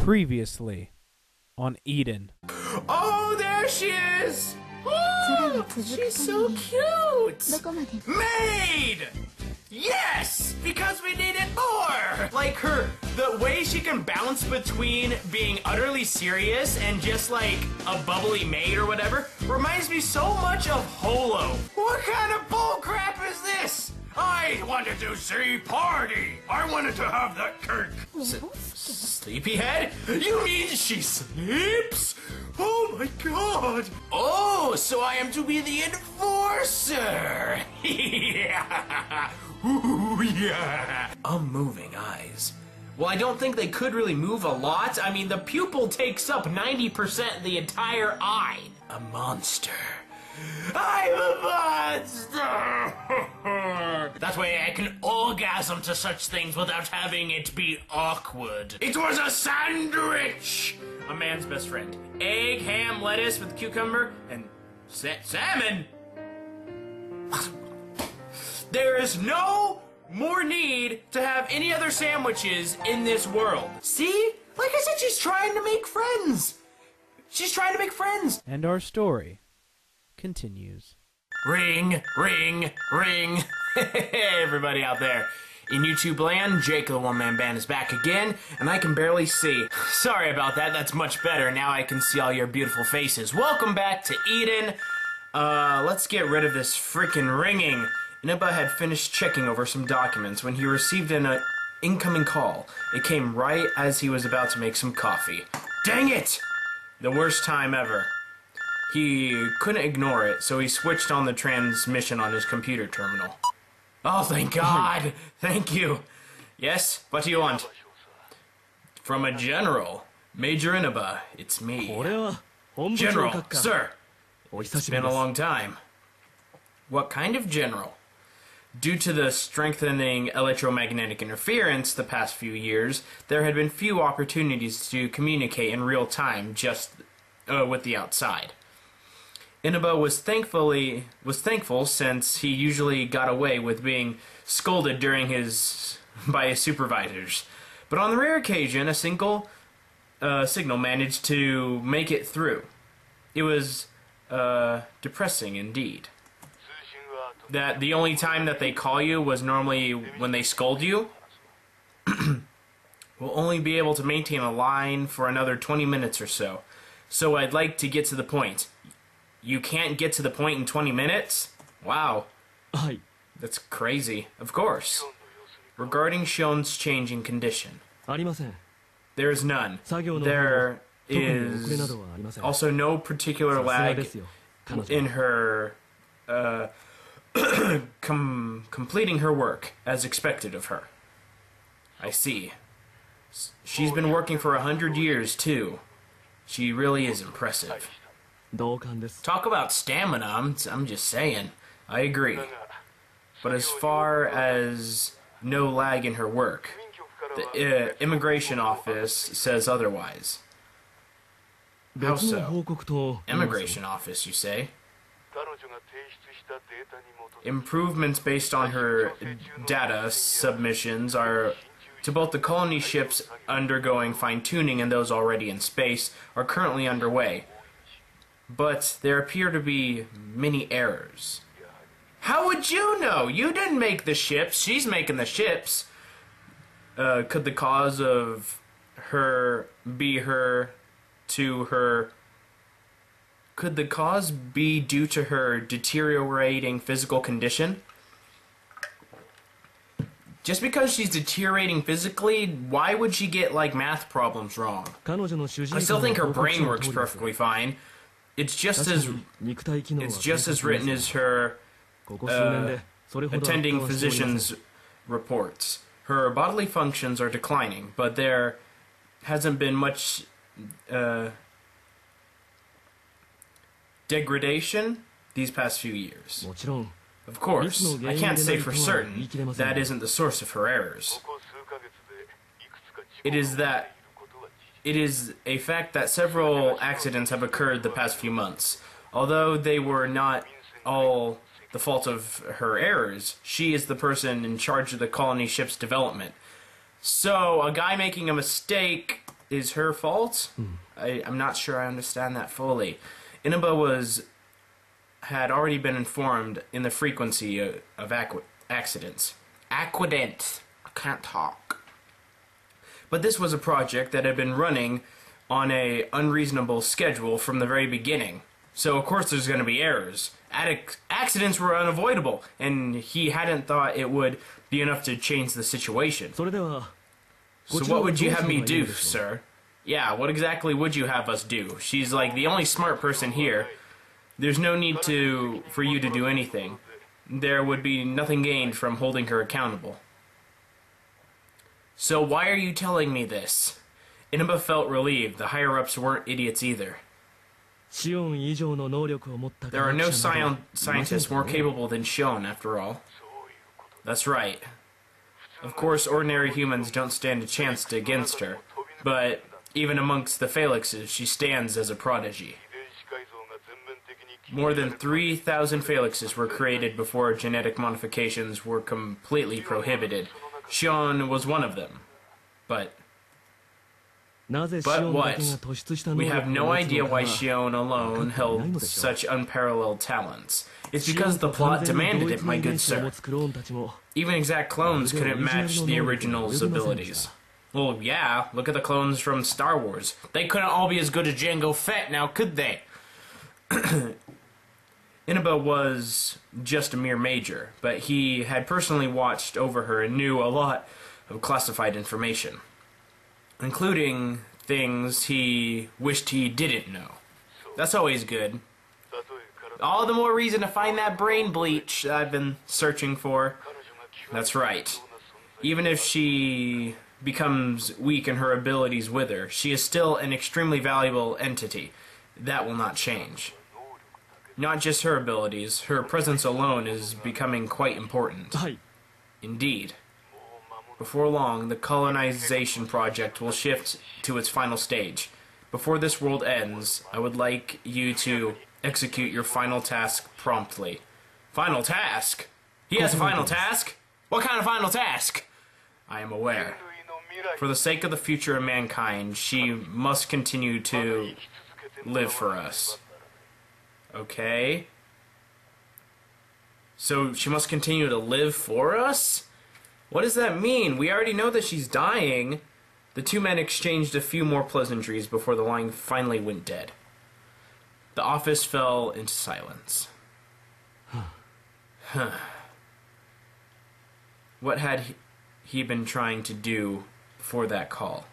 Previously on Eden. Oh, there she is! Oh, she's so cute! Maid! Yes! Because we needed more! Like the way she can bounce between being utterly serious and just like a bubbly maid or whatever reminds me so much of Holo. What kind of bullcrap is this? I wanted to see party. I wanted to have that cake. Sleepyhead? You mean she sleeps? Oh my god! Oh, so I am to be the enforcer! Yeah! Ooh, yeah! Unmoving eyes. Well, I don't think they could really move a lot. I mean, the pupil takes up 90% of the entire eye. A monster. I'm a monster! That way I can orgasm to such things without having it be awkward. It was a sandwich! A man's best friend. Egg, ham, lettuce with cucumber, and salmon? There is no more need to have any other sandwiches in this world. See? Like I said, she's trying to make friends. She's trying to make friends. And our story continues. Ring, ring, ring. Hey, everybody out there. In YouTube land, Jake the One Man Band is back again, and I can barely see. Sorry about that, that's much better. Now I can see all your beautiful faces. Welcome back to Eden. Let's get rid of this freaking ringing. Inaba had finished checking over some documents when he received an incoming call. It came right as he was about to make some coffee. Dang it! The worst time ever. He couldn't ignore it, so he switched on the transmission on his computer terminal. Oh, thank God! Thank you! Yes, what do you want? From a general. Major Inaba, it's me. General, sir! It's been a long time. What kind of general? Due to the strengthening electromagnetic interference the past few years, there had been few opportunities to communicate in real time just with the outside. Inaba was thankful since he usually got away with being scolded by his supervisors. But on the rare occasion, a single signal managed to make it through. It was depressing indeed. That the only time that they call you was normally when they scold you. We'll only be able to maintain a line for another 20 minutes or so. So I'd like to get to the point. You can't get to the point in 20 minutes? Wow. That's crazy. Of course. Regarding Shion's change in condition. There is none. There is also no particular lag in her completing her work as expected of her. I see. She's been working for 100 years too. She really is impressive. Talk about stamina, I'm just saying. I agree. But as far as no lag in her work, the immigration office says otherwise. How so? Immigration office, you say? Improvements based on her data submissions are to both the colony ships undergoing fine-tuning and those already in space are currently underway. But there appear to be many errors. How would you know? You didn't make the ships. She's making the ships. Could the cause of her be Could the cause be due to her deteriorating physical condition? Just because she's deteriorating physically, why would she get, like, math problems wrong? I still think her brain works perfectly fine. It's just as written as her attending physician's reports. Her bodily functions are declining, but there hasn't been much degradation these past few years. Of course, I can't say for certain that isn't the source of her errors. It is a fact that several accidents have occurred the past few months. Although they were not all the fault of her errors, she is the person in charge of the colony ship's development. So, a guy making a mistake is her fault? I'm not sure I understand that fully. Inaba had already been informed in the frequency of accidents. Accidents. I can't talk. But this was a project that had been running on a unreasonable schedule from the very beginning. So of course there's going to be errors. Accidents were unavoidable, and he hadn't thought it would be enough to change the situation. So what would you have me do, sir? Yeah, what exactly would you have us do? She's like the only smart person here. There's no need for you to do anything. There would be nothing gained from holding her accountable. So why are you telling me this? Inaba felt relieved. The higher-ups weren't idiots either. There are no scientists more capable than Shion, after all. That's right. Of course, ordinary humans don't stand a chance against her, but even amongst the Felixes, she stands as a prodigy. More than 3,000 Felixes were created before genetic modifications were completely prohibited. Shion was one of them. But what? We have no idea why Shion alone held such unparalleled talents. It's because the plot demanded it, my good sir. Even exact clones couldn't match the original's abilities. Well, yeah, look at the clones from Star Wars. They couldn't all be as good as Jango Fett now, could they? Inaba was just a mere major, but he had personally watched over her and knew a lot of classified information, including things he wished he didn't know. That's always good. All the more reason to find that brain bleach I've been searching for. That's right. Even if she becomes weak and her abilities wither, she is still an extremely valuable entity. That will not change. Not just her abilities, her presence alone is becoming quite important. Indeed. Before long, the colonization project will shift to its final stage. Before this world ends, I would like you to execute your final task promptly. Final task? He has a final task? What kind of final task? I am aware. For the sake of the future of mankind, she must continue to live for us. Okay. So she must continue to live for us? What does that mean? We already know that she's dying. The two men exchanged a few more pleasantries before the line finally went dead. The office fell into silence. What had he been trying to do before that call?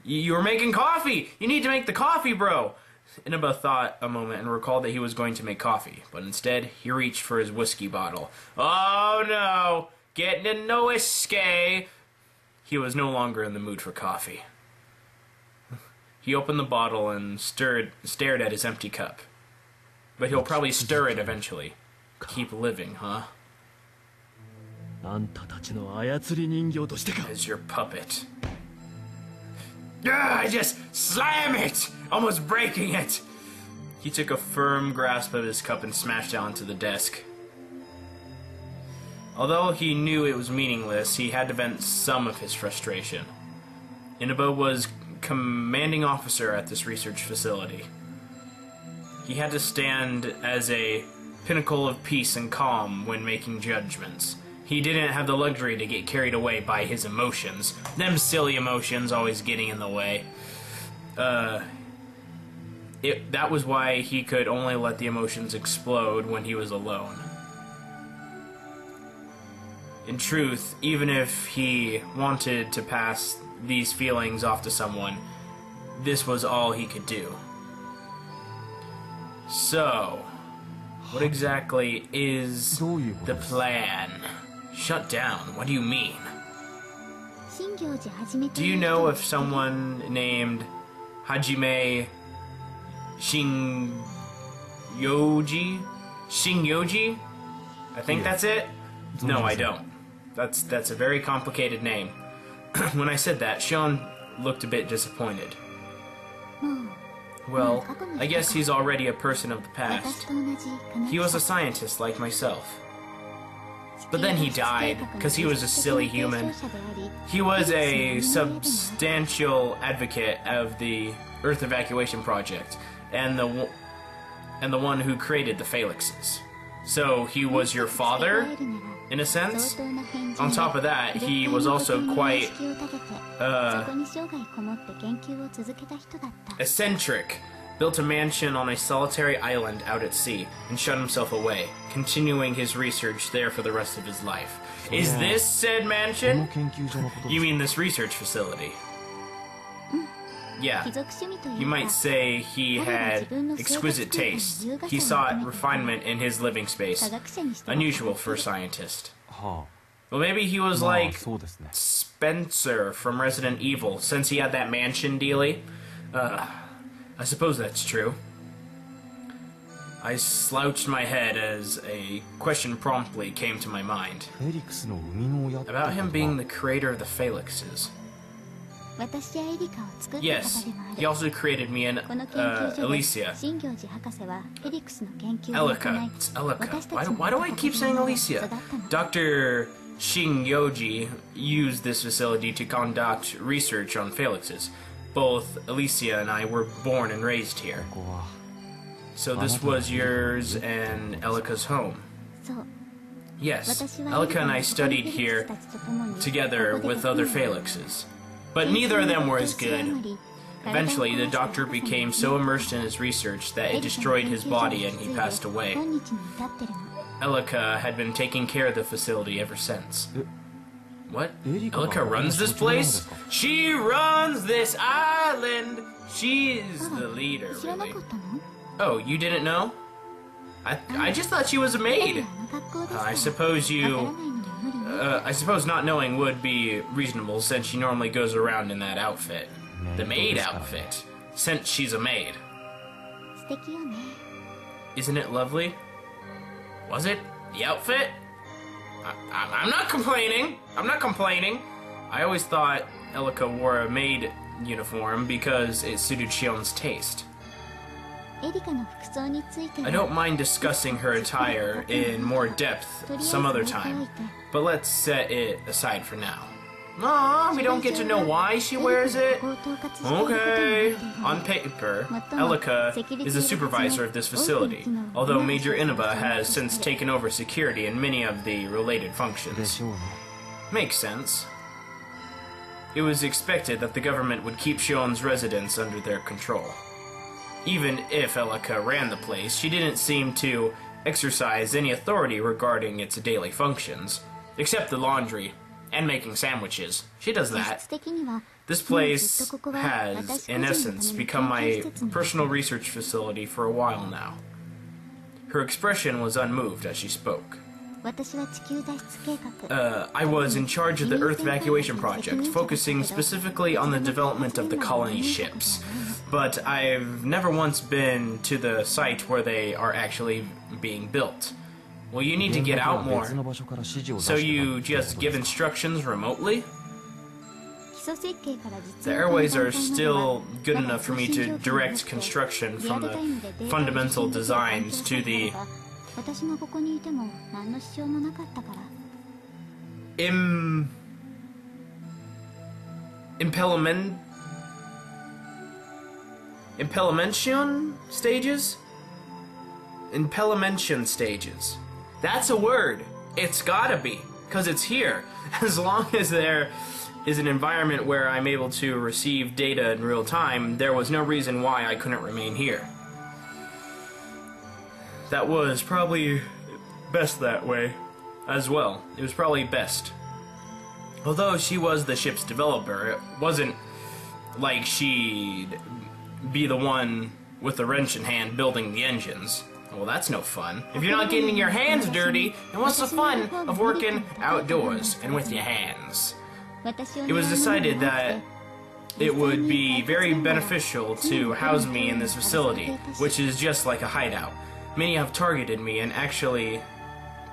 You were making coffee! You need to make the coffee, bro! Inaba thought a moment and recalled that he was going to make coffee, but instead he reached for his whiskey bottle. Oh no! Getting in no whiskey! He was no longer in the mood for coffee. He opened the bottle and stared at his empty cup. But he'll probably stir it eventually. Keep living, huh? As your puppet. I just slam it! Almost breaking it! He took a firm grasp of his cup and smashed it onto the desk. Although he knew it was meaningless, he had to vent some of his frustration. Inaba was commanding officer at this research facility. He had to stand as a pinnacle of peace and calm when making judgments. He didn't have the luxury to get carried away by his emotions. Them silly emotions always getting in the way. That was why he could only let the emotions explode when he was alone. In truth, even if he wanted to pass these feelings off to someone, this was all he could do. So, what exactly is the plan? Shut down. What do you mean? Do you know if someone named Hajime Shinyoji? I think that's it? No, I don't. That's a very complicated name. When I said that, Shion looked a bit disappointed. Well, I guess he's already a person of the past. He was a scientist like myself. But then he died, because he was a silly human. He was a substantial advocate of the Earth Evacuation Project, and the one who created the Phalanxes. So he was your father, in a sense. On top of that, he was also quite eccentric. Built a mansion on a solitary island out at sea and shut himself away, continuing his research there for the rest of his life. Is this said mansion? You mean this research facility? Yeah. You might say he had exquisite taste. He sought refinement in his living space. Unusual for a scientist. Well, maybe he was like Spencer from Resident Evil, since he had that mansion dealie. I suppose that's true. I slouched my head as a question promptly came to my mind. About him being the creator of the Phalanxes. Yes, he also created me and Alicia. Elika. It's Elika. Why do I keep saying Alicia? Dr. Shinyoji used this facility to conduct research on Phalanxes. Both Alicia and I were born and raised here. So this was yours and Elika's home. Yes, Elika and I studied here together with other Phalanxes. But neither of them were as good. Eventually, the doctor became so immersed in his research that it destroyed his body and he passed away. Elika had been taking care of the facility ever since. What? Elika runs this place? She runs this island! She's the leader, really. Oh, you didn't know? I just thought she was a maid. I suppose not knowing would be reasonable since she normally goes around in that outfit. The maid outfit. Since she's a maid. Isn't it lovely? Was it? The outfit? I'm not complaining. I'm not complaining. I always thought Elika wore a maid uniform because it suited Shion's taste. I don't mind discussing her attire in more depth some other time, but let's set it aside for now. Aw, we don't get to know why she wears it? Okay. On paper, Elika is the supervisor of this facility, although Major Inaba has since taken over security and many of the related functions. Makes sense. It was expected that the government would keep Shion's residents under their control. Even if Elika ran the place, she didn't seem to exercise any authority regarding its daily functions, except the laundry and making sandwiches. She does that. This place has, in essence, become my personal research facility for a while now. Her expression was unmoved as she spoke. I was in charge of the Earth Evacuation Project, focusing specifically on the development of the colony ships. But I've never once been to the site where they are actually being built. Well, you need to get out more. So you just give instructions remotely? The airways are still good enough for me to direct construction from the fundamental designs to the implementation stages? Implementation stages. That's a word. It's gotta be, because it's here. As long as there is an environment where I'm able to receive data in real time, there was no reason why I couldn't remain here. That was probably best that way as well. It was probably best. Although she was the ship's developer, it wasn't like she'd be the one with the wrench in hand building the engines. Well, that's no fun. If you're not getting your hands dirty, then what's the fun of working outdoors and with your hands? It was decided that it would be very beneficial to house me in this facility, which is just like a hideout. Many have targeted me, and actually,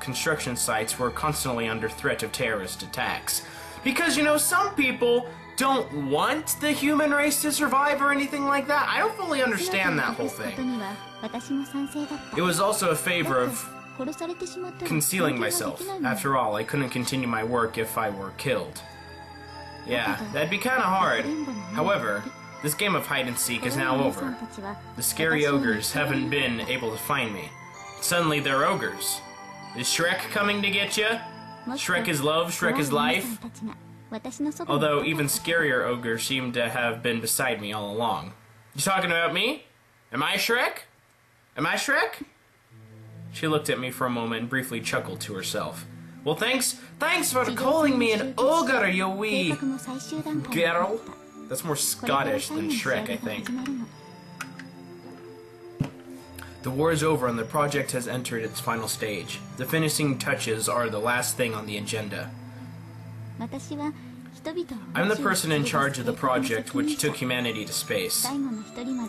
construction sites were constantly under threat of terrorist attacks. Because, you know, some people don't want the human race to survive or anything like that. I don't fully understand that whole thing. It was also a favor of concealing myself. After all, I couldn't continue my work if I were killed. Yeah, that'd be kinda hard. However, this game of hide-and-seek is now over. The scary ogres haven't been able to find me. Suddenly they're ogres. Is Shrek coming to get you? Shrek is love, Shrek is life. Although even scarier ogres seem to have been beside me all along. You talking about me? Am I Shrek? Am I Shrek? She looked at me for a moment and briefly chuckled to herself. Well, thanks for calling me an ogre, you wee girl. That's more Scottish than Shrek, I think. The war is over and the project has entered its final stage. The finishing touches are the last thing on the agenda. I'm the person in charge of the project which took humanity to space.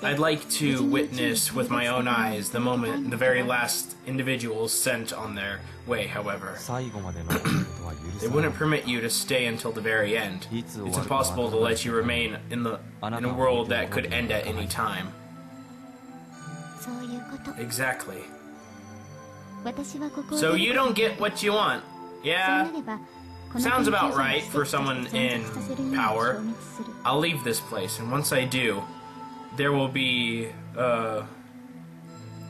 I'd like to witness with my own eyes the moment the very last individuals sent on their way, however. They wouldn't permit you to stay until the very end. It's impossible to let you remain in a world that could end at any time. Exactly. So you don't get what you want. Yeah. Sounds about right for someone in power. I'll leave this place, and once I do, there will be,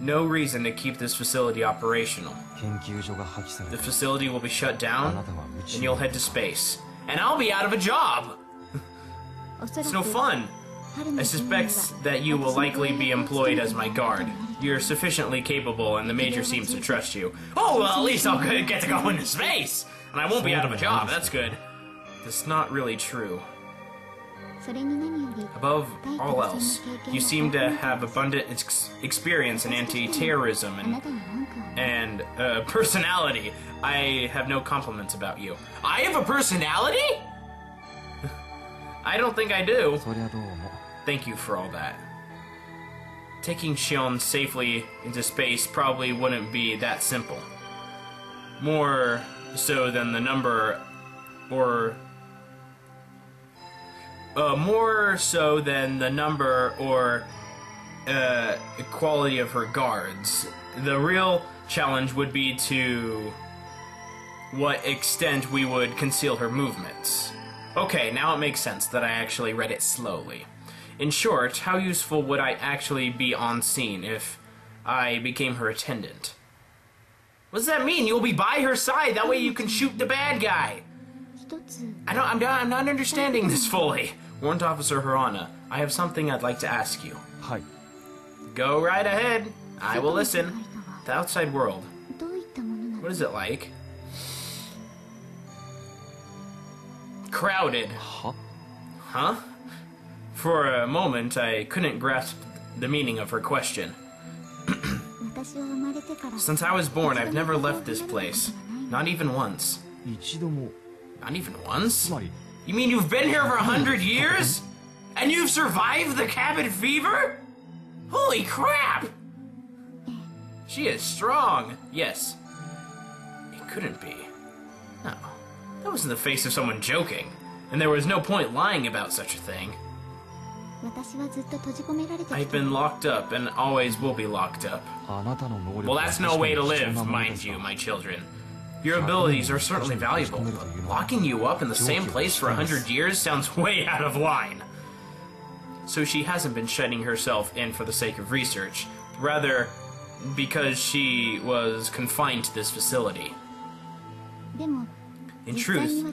no reason to keep this facility operational. The facility will be shut down, and you'll head to space. And I'll be out of a job! It's no fun. I suspect that you will likely be employed as my guard. You're sufficiently capable, and the Major seems to trust you. Oh, well, at least I'll get to go into space! And I won't be out of a job, that's good. That's not really true. Above all else, you seem to have abundant experience in anti-terrorism and personality. I have no compliments about you. I have a personality? I don't think I do. Thank you for all that. Taking Shion safely into space probably wouldn't be that simple. More so than the number or quality of her guards. The real challenge would be to what extent we would conceal her movements. Okay, now it makes sense that I actually read it slowly. In short, how useful would I actually be on scene if I became her attendant? What does that mean? You'll be by her side. That way you can shoot the bad guy. I'm not understanding this fully. Warrant Officer Hirana, I have something I'd like to ask you. Hi. Go right ahead. I will listen. The outside world. What is it like? Crowded. Huh? Huh? For a moment, I couldn't grasp the meaning of her question. Since I was born, I've never left this place. Not even once. Not even once? You mean you've been here for 100 years? And you've survived the cabin fever? Holy crap! She is strong. Yes. It couldn't be. No. That was in the face of someone joking. And there was no point lying about such a thing. I've been locked up and always will be locked up. Well, that's no way to live, mind you, my children. Your abilities are certainly valuable, but locking you up in the same place for 100 years sounds way out of line. So she hasn't been shutting herself in for the sake of research, rather because she was confined to this facility. In truth,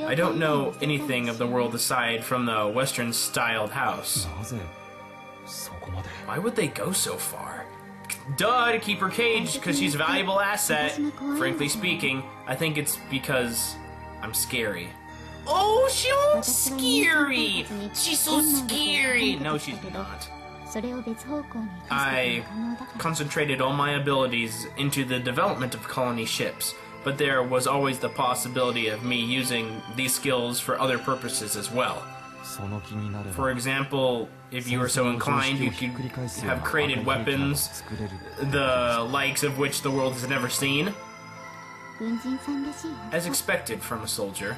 I don't know anything of the world aside from the Western-styled house. Why would they go so far? Duh, to keep her caged, because she's a valuable asset. Frankly speaking, I think it's because I'm scary. Oh, she's scary! She's so scary! No, she's not. I concentrated all my abilities into the development of colony ships, but there was always the possibility of me using these skills for other purposes as well. For example, if you were so inclined, you could have created weapons, the likes of which the world has never seen. As expected from a soldier.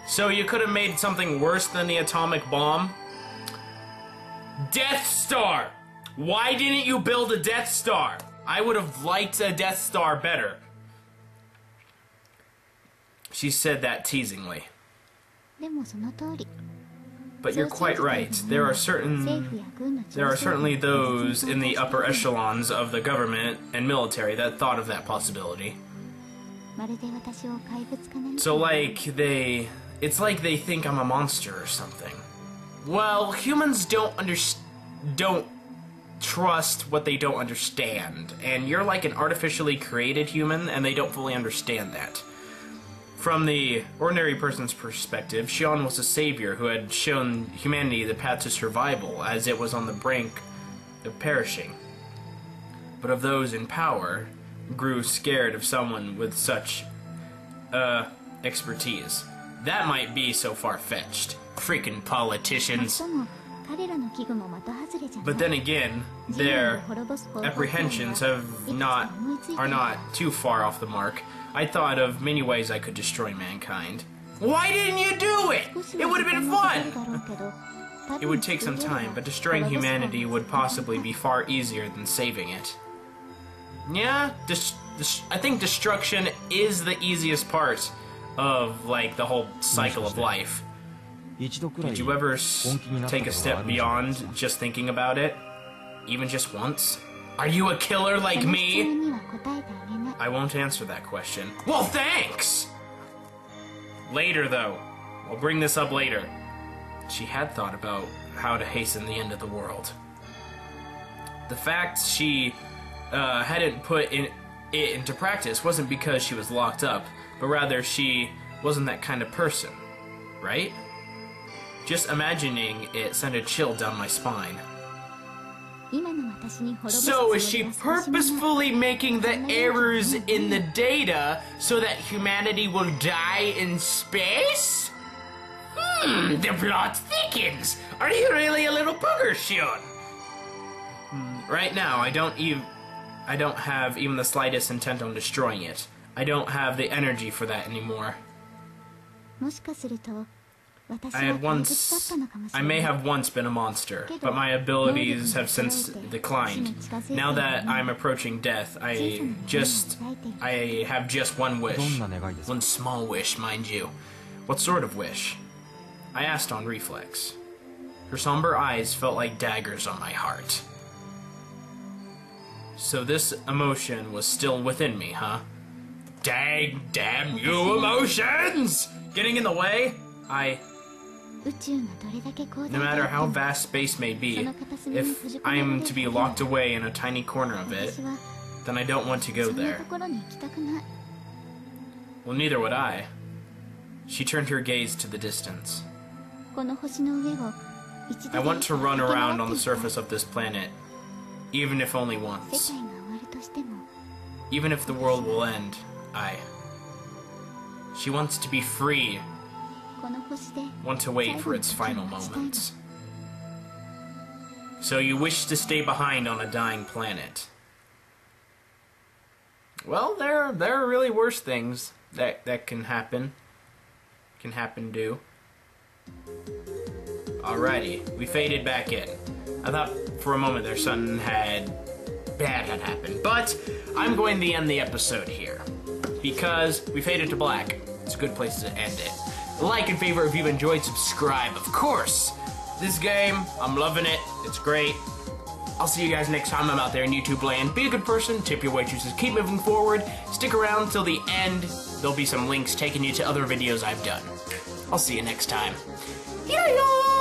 So you could have made something worse than the atomic bomb? Death Star! Why didn't you build a Death Star? I would have liked a Death Star better. She said that teasingly. But you're quite right. There are certainly those in the upper echelons of the government and military that thought of that possibility. So it's like they think I'm a monster or something. Well, humans don't trust what they don't understand, and you're like an artificially created human, and they don't fully understand that. From the ordinary person's perspective, Xion was a savior who had shown humanity the path to survival as it was on the brink of perishing. But of those in power, grew scared of someone with such, expertise. That might be so far-fetched. Freaking politicians. But then again, their apprehensions are not too far off the mark. I thought of many ways I could destroy mankind. Why didn't you do it? It would have been fun! It would take some time, but destroying humanity would possibly be far easier than saving it. Yeah, I think destruction is the easiest part of, like, the whole cycle of life. Did you ever take a step beyond just thinking about it? Even just once? Are you a killer like me? I won't answer that question. Well, thanks! Later, though. We'll bring this up later. She had thought about how to hasten the end of the world. The fact she hadn't put it into practice wasn't because she was locked up, but rather she wasn't that kind of person, right? Just imagining it sent a chill down my spine. So is she purposefully making the errors in the data so that humanity will die in space? The plot thickens! Are you really a little booger, Xion? Right now, I don't have even the slightest intent on destroying it. I don't have the energy for that anymore. I may have once been a monster, but my abilities have since declined. Now that I'm approaching death, I have just one wish. One small wish, mind you. What sort of wish? I asked on reflex. Her somber eyes felt like daggers on my heart. So this emotion was still within me, huh? Damn you emotions! Getting in the way? No matter how vast space may be, if I'm to be locked away in a tiny corner of it, then I don't want to go there. Well, neither would I. She turned her gaze to the distance. I want to run around on the surface of this planet, even if only once. Even if the world will end, She wants to be free. Want to wait for its final moments. So you wish to stay behind on a dying planet. Well, there are really worse things that can happen. Do. Alrighty, we faded back in. I thought for a moment there something bad had happened, but I'm going to end the episode here because we faded to black. It's a good place to end it. Like and favorite if you've enjoyed, subscribe, of course. This game, I'm loving it. It's great. I'll see you guys next time I'm out there in YouTube land. Be a good person, tip your waitresses, keep moving forward, stick around till the end. There'll be some links taking you to other videos I've done. I'll see you next time. Yeah.